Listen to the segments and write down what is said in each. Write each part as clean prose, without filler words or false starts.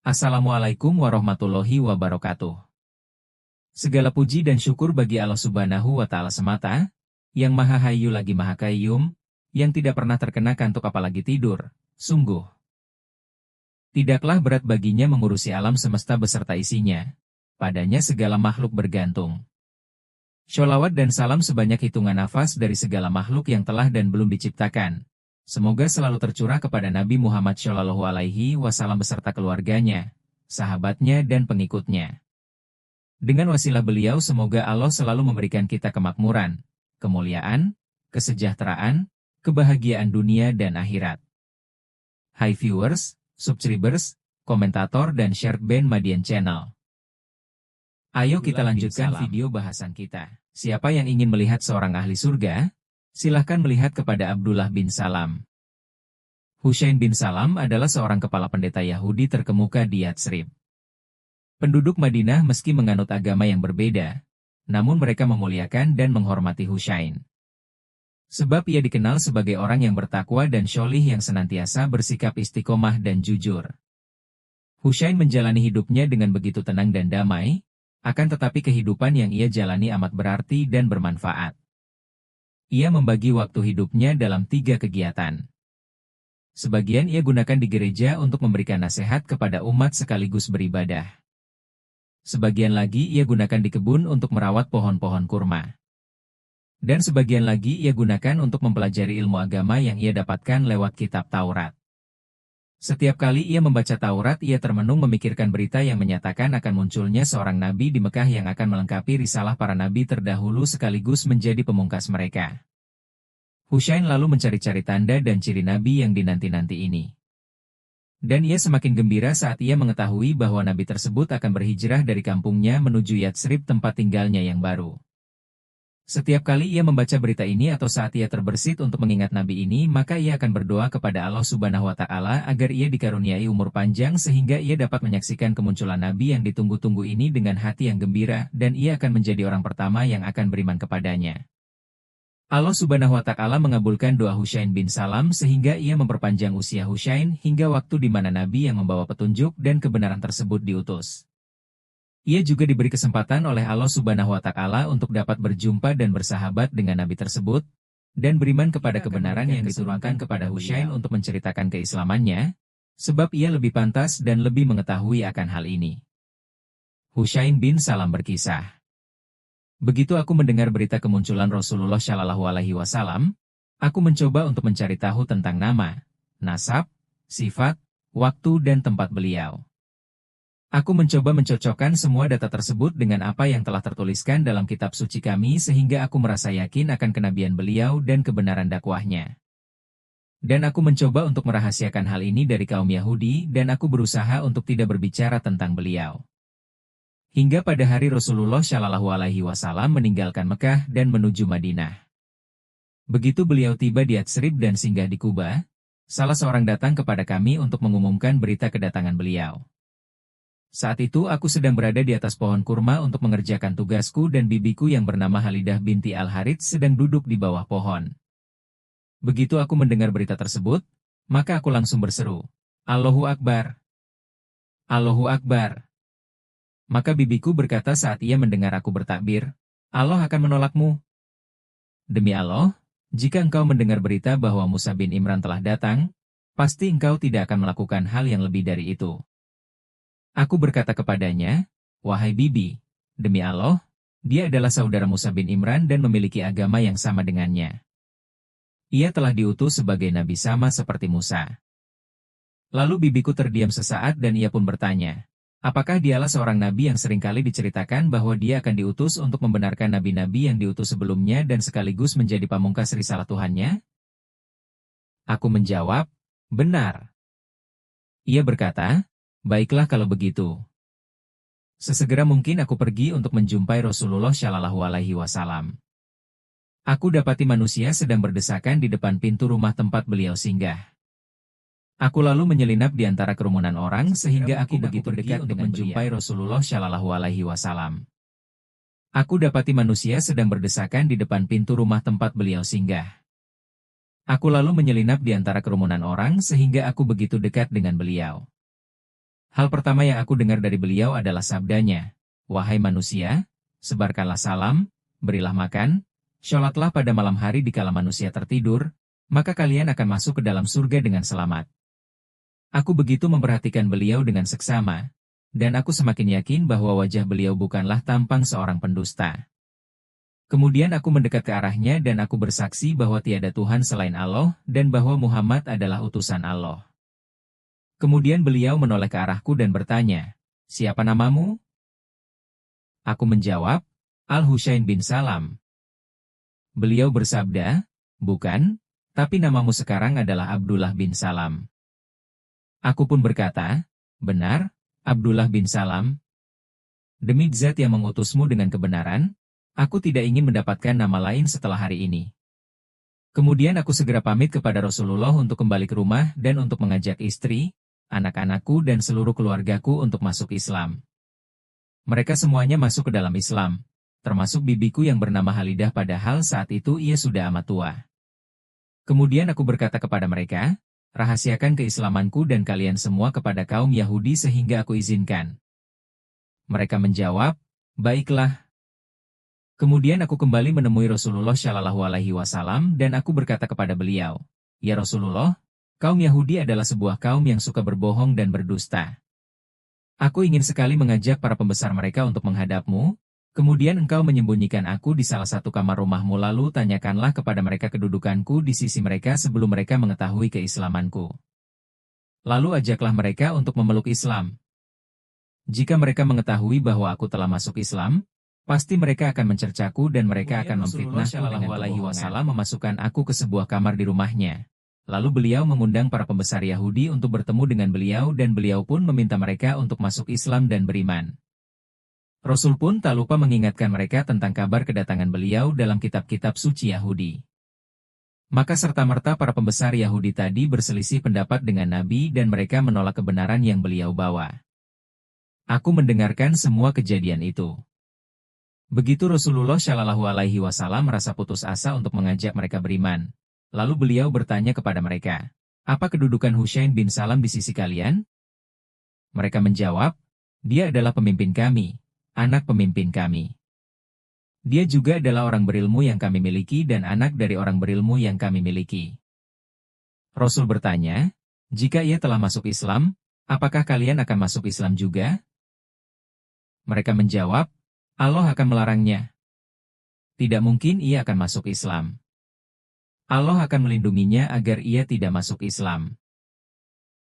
Assalamualaikum warahmatullahi wabarakatuh. Segala puji dan syukur bagi Allah Subhanahu wa Ta'ala semata, yang Maha Hayyu lagi Maha Qayyum, yang tidak pernah terkena kantuk apalagi tidur. Sungguh, tidaklah berat baginya mengurusi alam semesta beserta isinya. Padanya segala makhluk bergantung. Sholawat dan salam sebanyak hitungan nafas dari segala makhluk yang telah dan belum diciptakan. Semoga selalu tercurah kepada Nabi Muhammad Shallallahu Alaihi Wasallam beserta keluarganya, sahabatnya dan pengikutnya. Dengan wasilah beliau semoga Allah selalu memberikan kita kemakmuran, kemuliaan, kesejahteraan, kebahagiaan dunia dan akhirat. Hai viewers, subscribers, komentator dan share band Madian Channel. Ayo kita lanjutkan video bahasan kita. Siapa yang ingin melihat seorang ahli surga? Silahkan melihat kepada Abdullah bin Salam. Husain bin Salam adalah seorang kepala pendeta Yahudi terkemuka di Yatsrib. Penduduk Madinah meski menganut agama yang berbeda, namun mereka memuliakan dan menghormati Husain. Sebab ia dikenal sebagai orang yang bertakwa dan syolih yang senantiasa bersikap istiqomah dan jujur. Husain menjalani hidupnya dengan begitu tenang dan damai, akan tetapi kehidupan yang ia jalani amat berarti dan bermanfaat. Ia membagi waktu hidupnya dalam 3 kegiatan. Sebagian ia gunakan di gereja untuk memberikan nasihat kepada umat sekaligus beribadah. Sebagian lagi ia gunakan di kebun untuk merawat pohon-pohon kurma. Dan sebagian lagi ia gunakan untuk mempelajari ilmu agama yang ia dapatkan lewat kitab Taurat. Setiap kali ia membaca Taurat ia termenung memikirkan berita yang menyatakan akan munculnya seorang nabi di Mekah yang akan melengkapi risalah para nabi terdahulu sekaligus menjadi pemungkas mereka. Husain lalu mencari-cari tanda dan ciri nabi yang dinanti-nanti ini. Dan ia semakin gembira saat ia mengetahui bahwa nabi tersebut akan berhijrah dari kampungnya menuju Yatsrib tempat tinggalnya yang baru. Setiap kali ia membaca berita ini atau saat ia terbersit untuk mengingat nabi ini, maka ia akan berdoa kepada Allah Subhanahu wa Ta'ala agar ia dikaruniai umur panjang sehingga ia dapat menyaksikan kemunculan nabi yang ditunggu-tunggu ini dengan hati yang gembira dan ia akan menjadi orang pertama yang akan beriman kepadanya. Allah Subhanahu wa Ta'ala mengabulkan doa Husain bin Salam sehingga ia memperpanjang usia Husain hingga waktu di mana nabi yang membawa petunjuk dan kebenaran tersebut diutus. Ia juga diberi kesempatan oleh Allah Subhanahu wa Ta'ala untuk dapat berjumpa dan bersahabat dengan nabi tersebut, dan beriman kepada kebenaran yang diturunkan kepada Husain untuk menceritakan keislamannya, sebab ia lebih pantas dan lebih mengetahui akan hal ini. Husain bin Salam berkisah. Begitu aku mendengar berita kemunculan Rasulullah Shallallahu Alaihi Wasallam, aku mencoba untuk mencari tahu tentang nama, nasab, sifat, waktu dan tempat beliau. Aku mencoba mencocokkan semua data tersebut dengan apa yang telah tertuliskan dalam kitab suci kami sehingga aku merasa yakin akan kenabian beliau dan kebenaran dakwahnya. Dan aku mencoba untuk merahasiakan hal ini dari kaum Yahudi dan aku berusaha untuk tidak berbicara tentang beliau. Hingga pada hari Rasulullah Shallallahu Alaihi Wasallam meninggalkan Mekah dan menuju Madinah. Begitu beliau tiba di Yatsrib dan singgah di Kuba, salah seorang datang kepada kami untuk mengumumkan berita kedatangan beliau. Saat itu aku sedang berada di atas pohon kurma untuk mengerjakan tugasku dan bibiku yang bernama Halidah binti Al-Harits sedang duduk di bawah pohon. Begitu aku mendengar berita tersebut, maka aku langsung berseru, Allahu Akbar! Allahu Akbar! Maka bibiku berkata saat ia mendengar aku bertakbir, Allah akan menolakmu. Demi Allah, jika engkau mendengar berita bahwa Musa bin Imran telah datang, pasti engkau tidak akan melakukan hal yang lebih dari itu. Aku berkata kepadanya, wahai bibi, demi Allah, dia adalah saudara Musa bin Imran dan memiliki agama yang sama dengannya. Ia telah diutus sebagai nabi sama seperti Musa. Lalu bibiku terdiam sesaat dan ia pun bertanya, apakah dialah seorang nabi yang seringkali diceritakan bahwa dia akan diutus untuk membenarkan nabi-nabi yang diutus sebelumnya dan sekaligus menjadi pamungkas risalah Tuhannya? Aku menjawab, benar. Ia berkata, baiklah kalau begitu. Sesegera mungkin aku pergi untuk menjumpai Rasulullah Shallallahu Alaihi Wasallam. Aku dapati manusia sedang berdesakan di depan pintu rumah tempat beliau singgah. Aku lalu menyelinap di antara kerumunan orang sehingga aku begitu dekat untuk menjumpai Rasulullah Shallallahu Alaihi Wasallam. Aku dapati manusia sedang berdesakan di depan pintu rumah tempat beliau singgah. Aku lalu menyelinap di antara kerumunan orang sehingga aku begitu dekat dengan beliau. Hal pertama yang aku dengar dari beliau adalah sabdanya, "Wahai manusia, sebarkanlah salam, berilah makan, sholatlah pada malam hari dikala manusia tertidur, maka kalian akan masuk ke dalam surga dengan selamat." Aku begitu memperhatikan beliau dengan seksama, dan aku semakin yakin bahwa wajah beliau bukanlah tampang seorang pendusta. Kemudian aku mendekat ke arahnya dan aku bersaksi bahwa tiada Tuhan selain Allah dan bahwa Muhammad adalah utusan Allah. Kemudian beliau menoleh ke arahku dan bertanya, "Siapa namamu?" Aku menjawab, "Al-Husain bin Salam." Beliau bersabda, "Bukan, tapi namamu sekarang adalah Abdullah bin Salam." Aku pun berkata, "Benar, Abdullah bin Salam. Demi Zat yang mengutusmu dengan kebenaran, aku tidak ingin mendapatkan nama lain setelah hari ini." Kemudian aku segera pamit kepada Rasulullah untuk kembali ke rumah dan untuk mengajak istri, anak-anakku dan seluruh keluargaku untuk masuk Islam. Mereka semuanya masuk ke dalam Islam, termasuk bibiku yang bernama Halidah padahal saat itu ia sudah amat tua. Kemudian aku berkata kepada mereka, "Rahasiakan keislamanku dan kalian semua kepada kaum Yahudi sehingga aku izinkan." Mereka menjawab, "Baiklah." Kemudian aku kembali menemui Rasulullah Shallallahu Alaihi Wasallam dan aku berkata kepada beliau, "Ya Rasulullah, kaum Yahudi adalah sebuah kaum yang suka berbohong dan berdusta. Aku ingin sekali mengajak para pembesar mereka untuk menghadapmu, kemudian engkau menyembunyikan aku di salah satu kamar rumahmu lalu tanyakanlah kepada mereka kedudukanku di sisi mereka sebelum mereka mengetahui keislamanku. Lalu ajaklah mereka untuk memeluk Islam. Jika mereka mengetahui bahwa aku telah masuk Islam, pasti mereka akan mencercaku dan mereka akan memfitnahku dengan kebohongan." Memasukkan aku ke sebuah kamar di rumahnya. Lalu beliau mengundang para pembesar Yahudi untuk bertemu dengan beliau dan beliau pun meminta mereka untuk masuk Islam dan beriman. Rasul pun tak lupa mengingatkan mereka tentang kabar kedatangan beliau dalam kitab-kitab suci Yahudi. Maka serta-merta para pembesar Yahudi tadi berselisih pendapat dengan Nabi dan mereka menolak kebenaran yang beliau bawa. Aku mendengarkan semua kejadian itu. Begitu Rasulullah Shallallahu Alaihi Wasallam merasa putus asa untuk mengajak mereka beriman. Lalu beliau bertanya kepada mereka, "Apa kedudukan Husain bin Salam di sisi kalian?" Mereka menjawab, "Dia adalah pemimpin kami, anak pemimpin kami. Dia juga adalah orang berilmu yang kami miliki dan anak dari orang berilmu yang kami miliki." Rasul bertanya, "Jika ia telah masuk Islam, apakah kalian akan masuk Islam juga?" Mereka menjawab, "Allah akan melarangnya. Tidak mungkin ia akan masuk Islam. Allah akan melindunginya agar ia tidak masuk Islam."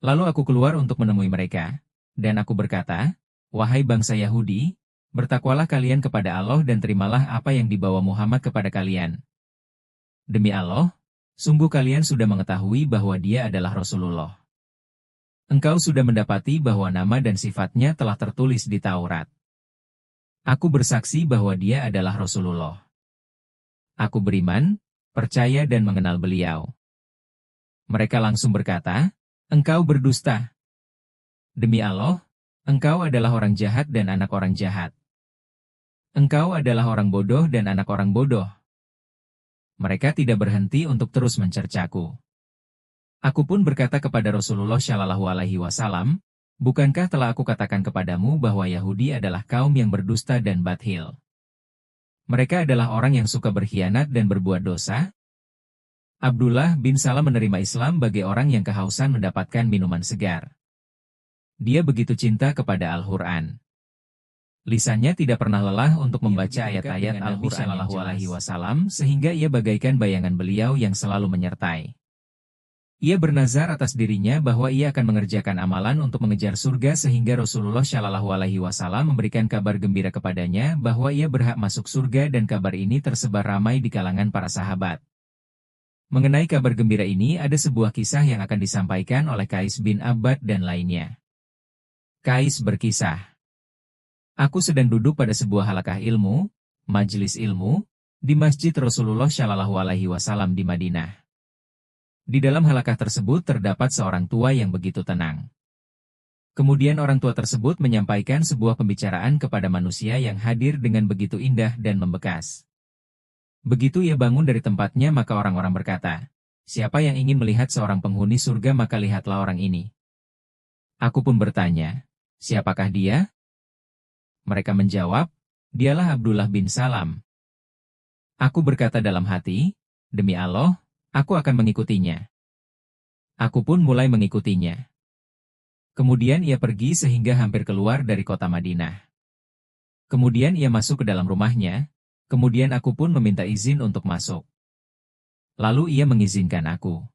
Lalu aku keluar untuk menemui mereka, dan aku berkata, "Wahai bangsa Yahudi, bertakwalah kalian kepada Allah dan terimalah apa yang dibawa Muhammad kepada kalian. Demi Allah, sungguh kalian sudah mengetahui bahwa dia adalah Rasulullah. Engkau sudah mendapati bahwa nama dan sifatnya telah tertulis di Taurat. Aku bersaksi bahwa dia adalah Rasulullah. Aku beriman, percaya dan mengenal beliau." Mereka langsung berkata, "Engkau berdusta. Demi Allah, engkau adalah orang jahat dan anak orang jahat. Engkau adalah orang bodoh dan anak orang bodoh." Mereka tidak berhenti untuk terus mencercaku. Aku pun berkata kepada Rasulullah Shallallahu Alaihi Wasallam, "Bukankah telah aku katakan kepadamu bahwa Yahudi adalah kaum yang berdusta dan bathil? Mereka adalah orang yang suka berkhianat dan berbuat dosa." Abdullah bin Salam menerima Islam bagi orang yang kehausan mendapatkan minuman segar. Dia begitu cinta kepada Al-Quran. Lisannya tidak pernah lelah untuk membaca ayat-ayat Al-Quran Shallallahu Alaihi Wasallam sehingga ia bagaikan bayangan beliau yang selalu menyertai. Ia bernazar atas dirinya bahwa ia akan mengerjakan amalan untuk mengejar surga sehingga Rasulullah Shallallahu Alaihi Wasallam memberikan kabar gembira kepadanya bahwa ia berhak masuk surga dan kabar ini tersebar ramai di kalangan para sahabat. Mengenai kabar gembira ini ada sebuah kisah yang akan disampaikan oleh Qais bin Abbad dan lainnya. Qais berkisah, "Aku sedang duduk pada sebuah halaqah ilmu, majelis ilmu, di Masjid Rasulullah Shallallahu Alaihi Wasallam di Madinah. Di dalam halaqah tersebut terdapat seorang tua yang begitu tenang. Kemudian orang tua tersebut menyampaikan sebuah pembicaraan kepada manusia yang hadir dengan begitu indah dan membekas. Begitu ia bangun dari tempatnya maka orang-orang berkata, 'Siapa yang ingin melihat seorang penghuni surga maka lihatlah orang ini.' Aku pun bertanya, Siapakah dia? Mereka menjawab, dialah Abdullah bin Salam. Aku berkata dalam hati, demi Allah, aku akan mengikutinya. Aku pun mulai mengikutinya. Kemudian ia pergi sehingga hampir keluar dari kota Madinah. Kemudian ia masuk ke dalam rumahnya, kemudian aku pun meminta izin untuk masuk. Lalu ia mengizinkan aku.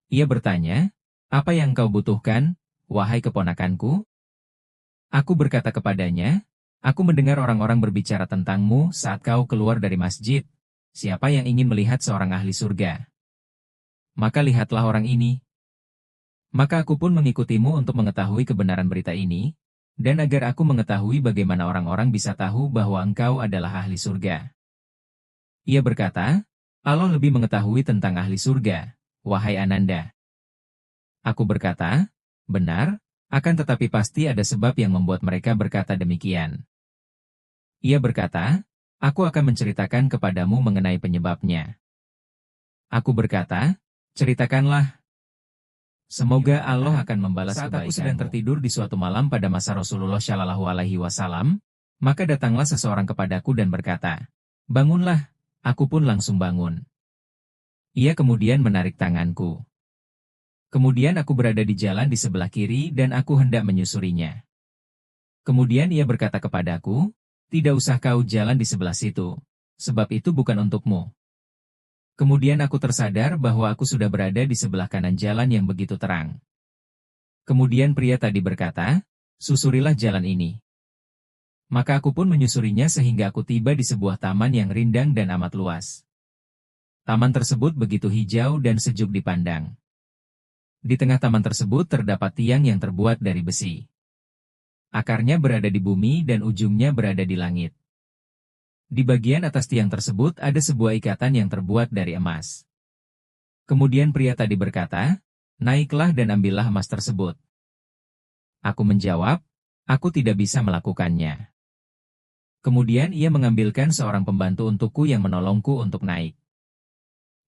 Ia bertanya, apa yang kau butuhkan, wahai keponakanku? Aku berkata kepadanya, aku mendengar orang-orang berbicara tentangmu saat kau keluar dari masjid. Siapa yang ingin melihat seorang ahli surga? Maka lihatlah orang ini. Maka aku pun mengikutimu untuk mengetahui kebenaran berita ini, dan agar aku mengetahui bagaimana orang-orang bisa tahu bahwa engkau adalah ahli surga. Ia berkata, Allah lebih mengetahui tentang ahli surga, wahai Ananda. Aku berkata, benar, akan tetapi pasti ada sebab yang membuat mereka berkata demikian. Ia berkata, aku akan menceritakan kepadamu mengenai penyebabnya. Aku berkata, ceritakanlah. Semoga Allah akan membalas kebaikanmu. Saat aku sedang tertidur di suatu malam pada masa Rasulullah Shallallahu Alaihi Wasallam, maka datanglah seseorang kepadaku dan berkata, bangunlah, aku pun langsung bangun. Ia kemudian menarik tanganku. Kemudian aku berada di jalan di sebelah kiri dan aku hendak menyusurinya. Kemudian ia berkata kepadaku, tidak usah kau jalan di sebelah situ, sebab itu bukan untukmu. Kemudian aku tersadar bahwa aku sudah berada di sebelah kanan jalan yang begitu terang. Kemudian pria tadi berkata, susurilah jalan ini. Maka aku pun menyusurinya sehingga aku tiba di sebuah taman yang rindang dan amat luas. Taman tersebut begitu hijau dan sejuk dipandang. Di tengah taman tersebut terdapat tiang yang terbuat dari besi. Akarnya berada di bumi dan ujungnya berada di langit. Di bagian atas tiang tersebut ada sebuah ikatan yang terbuat dari emas. Kemudian pria tadi berkata, naiklah dan ambillah emas tersebut. Aku menjawab, aku tidak bisa melakukannya. Kemudian ia mengambilkan seorang pembantu untukku yang menolongku untuk naik.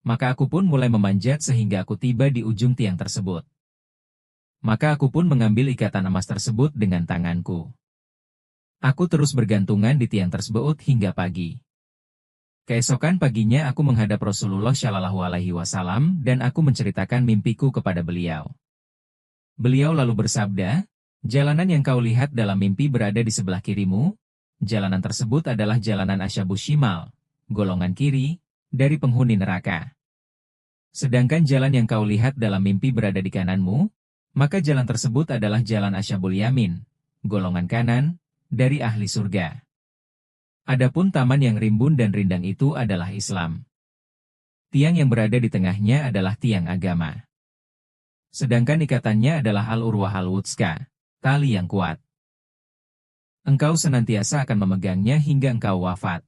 Maka aku pun mulai memanjat sehingga aku tiba di ujung tiang tersebut. Maka aku pun mengambil ikatan emas tersebut dengan tanganku. Aku terus bergantungan di tiang tersebut hingga pagi. Keesokan paginya aku menghadap Rasulullah Shallallahu Alaihi Wasallam dan aku menceritakan mimpiku kepada beliau. Beliau lalu bersabda, jalanan yang kau lihat dalam mimpi berada di sebelah kirimu, jalanan tersebut adalah jalanan Asyabus Shimal, golongan kiri, dari penghuni neraka. Sedangkan jalan yang kau lihat dalam mimpi berada di kananmu, maka jalan tersebut adalah jalan Asyabul Yamin, golongan kanan, dari ahli surga. Adapun taman yang rimbun dan rindang itu adalah Islam. Tiang yang berada di tengahnya adalah tiang agama. Sedangkan ikatannya adalah al-urwah al-wutska, tali yang kuat. Engkau senantiasa akan memegangnya hingga engkau wafat.